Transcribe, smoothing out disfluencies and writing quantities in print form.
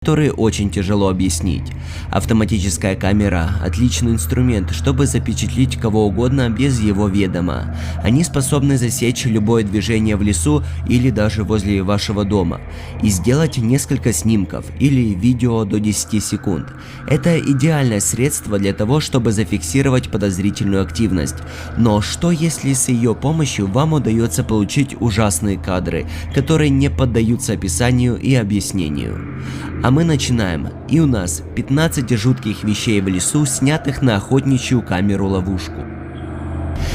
которые очень тяжело объяснить. Автоматическая камера – отличный инструмент, чтобы запечатлеть кого угодно без его ведома. Они способны засечь любое движение в лесу или даже возле вашего дома и сделать несколько снимков или видео до 10 секунд. Это идеальное средство для того, чтобы зафиксировать подозрительную активность. Но что если с ее помощью вам удается получить ужасные кадры, которые не поддаются описанию и объяснению? А мы начинаем, и у нас 15 жутких вещей в лесу, снятых на охотничью камеру-ловушку.